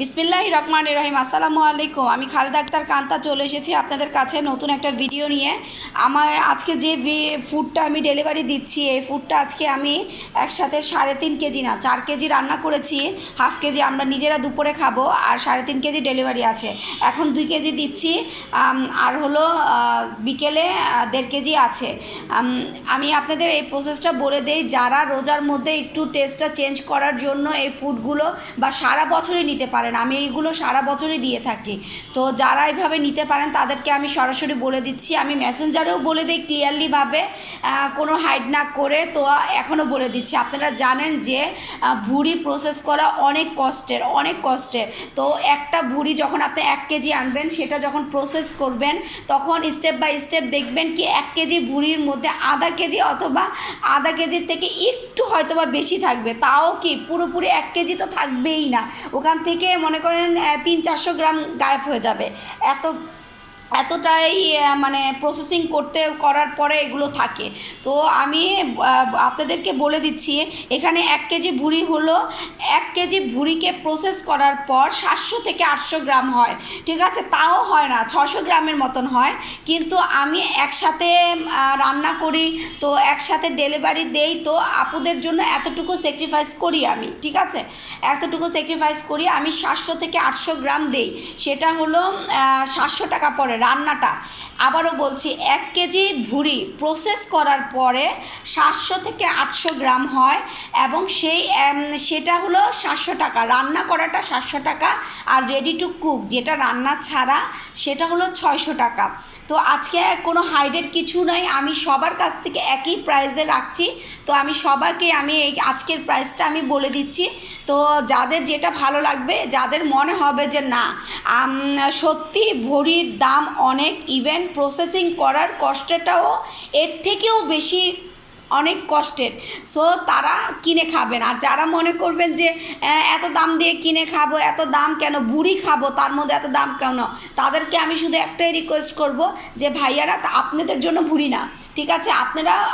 বিসমিল্লাহির রহমানির রহিম। আসসালামু আলাইকুম। আমি খালেদা আক্তার কান্তা চলে এসেছি আপনাদের কাছে নতুন একটা ভিডিও নিয়ে। আমার আজকে যে ফুডটা আমি ডেলিভারি দিচ্ছি, এই ফুডটা আজকে আমি একসাথে 3.5 কেজি না 4 কেজি রান্না করেছি। হাফ কেজি আমরা নিজেরা দুপুরে খাবো, আর 3.5 কেজি ডেলিভারি আছে। এখন 2 কেজি দিচ্ছি, আর হলো বিকেলে 1.5 কেজি আছে। আমি আপনাদের এই প্রসেসটা বলে দেই, যারা রোজার মধ্যে একটু টেস্টটা চেঞ্জ করার জন্য এই ফুডগুলো বা সারা বছরই নিতে পারেন, আমি এইগুলো সারা বছরই দিয়ে থাকি। তো যারা এইভাবে নিতে পারেন তাদেরকে আমি সরাসরি বলে দিচ্ছি, আমি মেসেঞ্জারেও বলে দিই ক্লিয়ারলিভাবে, কোনো হাইড না করে। তো এখনও বলে দিচ্ছি, আপনারা জানেন যে ভুঁড়ি প্রসেস করা অনেক কষ্টের। তো একটা ভুঁড়ি যখন আপনি 1 কেজি আনবেন, সেটা যখন প্রসেস করবেন তখন স্টেপ বাই স্টেপ দেখবেন কি 1 কেজি ভুঁড়ির মধ্যে আধা কেজি অথবা আধা কেজির থেকে একটু হয়তো বা বেশি থাকবে, তাও কি পুরোপুরি 1 কেজি তো থাকবেই না। ওখান থেকে মনে করেন 300-400 গ্রাম গায়েব হয়ে যাবে। এতটাই মানে প্রসেসিং করার পরে এগুলো থাকে। তো আমি আপনাদেরকে বলে দিচ্ছি, এখানে 1 কেজি ভুঁড়ি হলো, 1 কেজি ভুঁড়িকে প্রসেস করার পর 700 থেকে 800 গ্রাম হয়, ঠিক আছে? তাও হয় না, 600 গ্রামের মতন হয়। কিন্তু আমি একসাথে রান্না করি, তো একসাথে ডেলিভারি দেই, তো আপুদের জন্য এতটুকু স্যাক্রিফাইস করি আমি, ঠিক আছে? এতটুকু স্যাক্রিফাইস করি আমি। 700 থেকে 800 গ্রাম দেই, সেটা হলো 700 টাকা পড়ে রান্নাটা। আবারও বলছি, 1 কেজি ভুঁড়ি প্রসেস করার পরে 700 থেকে 800 গ্রাম হয়, এবং সেটা হলো 700 টাকা। রান্না করাটা 700 টাকা, আর রেডি টু কুক যেটা রান্না ছাড়া সেটা হলো 600 টাকা। তো আজকে কোনো হাইডের কিছু নাই, আমি সবার কাছ থেকে একই প্রাইসে রাখছি। তো আমি সবাইকে এই আজকের প্রাইসটা আমি বলে দিচ্ছি। তো যাদের যেটা ভালো লাগবে, যাদের মনে হবে যে না সত্যি ভুঁড়ির দাম অনেক, ইভেন প্রসেসিং করার কষ্টটাও এর থেকেও বেশি অনেক কষ্টের, সো তারা কিনে খাবেন। আর যারা মনে করবেন যে এত দাম দিয়ে কিনে খাবো, এত দাম কেন, ভুঁড়ি খাবো তার মধ্যে এত দাম কেন, তাদেরকে আমি শুধু একটাই রিকোয়েস্ট করব যে ভাইয়ারা, আপনাদের জন্য ভুঁড়ি না, ঠিক আছে?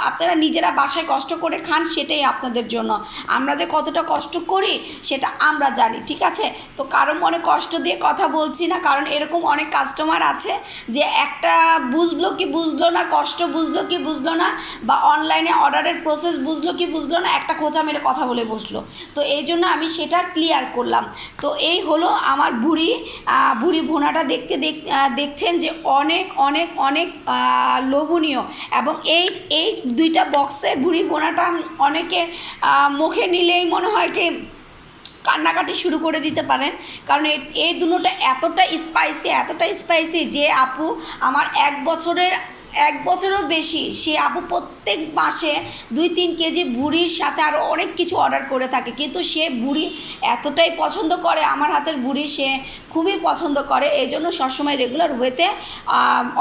আপনারা নিজেরা বাসায় কষ্ট করে খান, সেটাই আপনাদের জন্য। আমরা যে কতটা কষ্ট করি সেটা আমরা জানি, ঠিক আছে? তো কারো মনে কষ্ট দিয়ে কথা বলছি না, কারণ এরকম অনেক কাস্টমার আছে যে একটা বুঝলো কি বুঝলো না, কষ্ট বুঝলো কি বুঝলো না, বা অনলাইনে অর্ডারের প্রসেস বুঝলো কি বুঝলো না, একটা খোঁচা মেরে কথা বলে বসলো। তো এই জন্য আমি সেটা ক্লিয়ার করলাম। তো এই হলো আমার ভুঁড়ি ভুনাটা। দেখছেন যে অনেক অনেক অনেক লোভনীয়, এবং এই 2টা বক্সের ভুঁড়ি ভুনাটা অনেকে মুখে নিলেই মনে হয় কি কান্নাকাটি শুরু করে দিতে পারেন, কারণ এই দুটোটা এতটা স্পাইসি যে আপু আমার 1 বছরেরও বেশি, সে আপু প্রত্যেক মাসে 2-3 কেজি ভুঁড়ির সাথে আরও অনেক কিছু অর্ডার করে থাকে। কিন্তু সে ভুঁড়ি এতটাই পছন্দ করে, আমার হাতের ভুঁড়ি সে খুবই পছন্দ করে, এই জন্য সবসময় রেগুলার ওয়েতে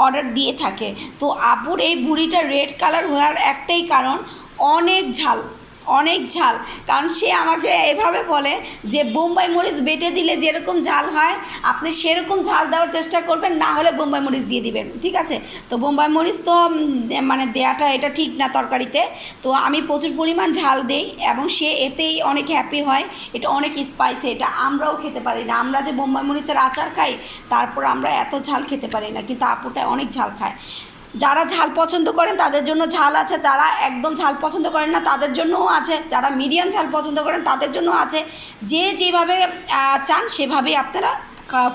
অর্ডার দিয়ে থাকে। তো আপুর এই ভুঁড়িটা রেড কালার হওয়ার একটাই কারণ, অনেক ঝাল। কারণ সে আমাকে এভাবে বলে যে বোম্বাই মরিচ বেটে দিলে যেরকম ঝাল হয়, আপনি সেরকম ঝাল দেওয়ার চেষ্টা করবেন, না হলে বোম্বাই মরিচ দিয়ে দিবেন, ঠিক আছে? তো বোম্বাই মরিচ তো মানে দেওয়াটা এটা ঠিক না তরকারিতে। তো আমি প্রচুর পরিমাণ ঝাল দেই, এবং সে এতেই অনেক হ্যাপি হয়। এটা অনেক স্পাইসি, এটা আমরাও খেতে পারি না। আমরা যে বোম্বাই মরিচের আচার খাই, তারপর আমরা এত ঝাল খেতে পারি না, কিন্তু আপুটা অনেক ঝাল খায়। যারা ঝাল পছন্দ করেন তাদের জন্য ঝাল আছে, যারা একদম ঝাল পছন্দ করেন না তাদের জন্যও আছে, যারা মিডিয়াম ঝাল পছন্দ করেন তাদের জন্য আছে। যে যেভাবে চান সেভাবেই আপনারা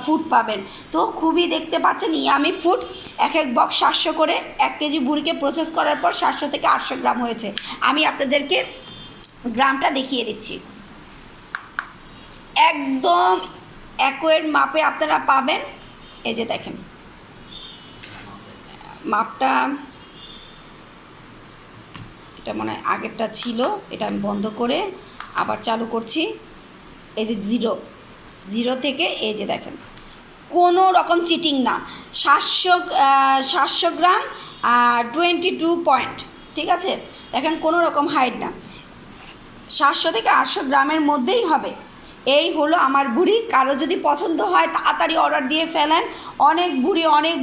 ফুড পাবেন। তো খুবই দেখতে পাচ্ছেন ইয়ামি ফুড, এক বক্স 700 করে। 1 কেজি ভুঁড়িকে প্রসেস করার পর 700 থেকে 800 গ্রাম হয়েছে। আমি আপনাদেরকে গ্রামটা দেখিয়ে দিচ্ছি, একদম অ্যাকুরেট মাপে আপনারা পাবেন। এই যে দেখেন মাপটা, এটা মানে আগেরটা ছিল, এটা আমি বন্ধ করে আবার চালু করছি। এই যে জিরো থেকে এই যে দেখেন, কোনো রকম চিটিং না। 700 গ্রাম 22 পয়েন্ট, ঠিক আছে? দেখেন কোনো রকম হাইড না, 700 থেকে 800 গ্রামের মধ্যেই হবে, এই হলো আমার ভুড়ি। কারো যদি পছন্দ হয় তাড়াতাড়ি অর্ডার দিয়ে ফেলেন, অনেক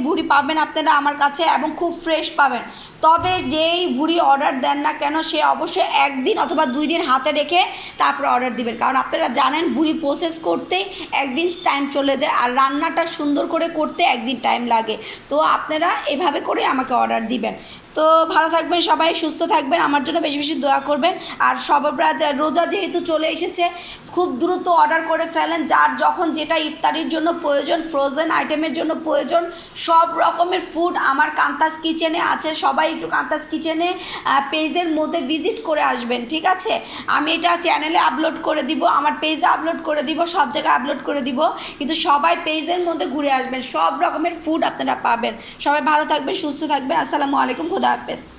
ভুড়ি পাবেন আপনারা আমার কাছে এবং খুব ফ্রেশ পাবেন। তবে যেই ভুড়ি অর্ডার দেন না কেন সে অবশ্যই 1 দিন অথবা 2 দিন হাতে রেখে তারপর অর্ডার দিবেন, কারণ আপনারা জানেন ভুড়ি প্রসেস করতেই 1 দিন টাইম চলে যায় আর রান্নাটা সুন্দর করে করতে 1 দিন টাইম লাগে। তো আপনারা এভাবে করে আমাকে অর্ডার দিবেন। তো ভালো থাকবেন সবাই, সুস্থ থাকবেন, আমার জন্য বেশি বেশি দোয়া করবেন। আর সবরা রোজা যেহেতু চলে এসেছে খুব দ্রুত অর্ডার করে ফেলেন, যার যখন যেটা ইফতারির জন্য প্রয়োজন, ফ্রোজেন আইটেমের জন্য প্রয়োজন, সব রকমের ফুড আমার কান্তাস কিচেনে আছে। সবাই একটু কান্তাস কিচেনে পেজের মধ্যে ভিজিট করে আসবেন, ঠিক আছে? আমি এটা চ্যানেলে আপলোড করে দিব, আমার পেজে আপলোড করে দিব, সব জায়গায় আপলোড করে দিব, কিন্তু সবাই পেজের মধ্যে ঘুরে আসবেন, সব রকমের ফুড আপনারা পাবেন। সবাই ভালো থাকবেন, সুস্থ থাকবেন। আসসালামু আলাইকুম, খোদা হাফেজ।